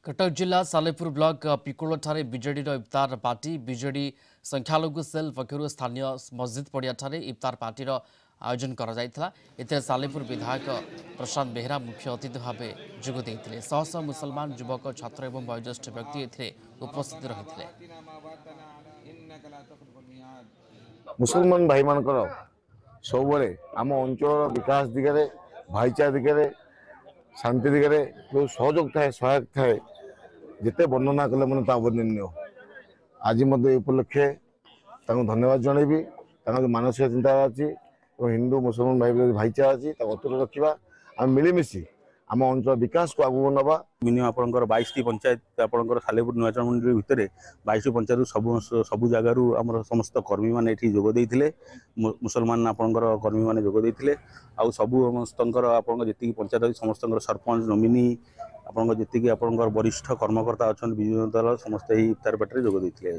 कटक जिला Salepur block पिकोलठारे BJD इफ्तार party BJD संख्यालघु cell पक्षर स्थानीय मस्जिद पड़ियाठारे इफ्तार पार्टीर आयोजन कर सालेपुर विधायक प्रशांत बेहरा मुख्य अतिथि भाव जोगदे शह शह मुसलमान युवक छात्र और वयोज्येष्ठ व्यक्ति उपस्थित रही। मुसलमान भाई मान सब आम अंचल विकास दिगरे भाईचार दिगरे शांति दिगरे जो सहयोग थाए सहायक थाए जिते वर्णना कले मन अवर्णनीय। आज उपलक्षे धन्यवाद जनइबी मानसिक चिंता अच्छी हिंदू मुसलमान भाई भाईचारा अच्छी अतुट रखा आम मिलमिशी आम अंचल विकास को आगू नवा। मिनिमम आपंकर 22 पंचायत आपंकर सालेपुर निर्वाचन मंडली भितर 22 पंचायत सबु जगार आम समस्त कर्मी मैंने जोगदे मुसलमान आपंकर कर्मी मैंने जोगदे आउ समस्त जी पंचायत समस्त सरपंच नोमिनी आपंकर जी वरिष्ठ कर्मकर्ता अच्छा विजय दल समस्त इफ्तार पार्टी जोगदे।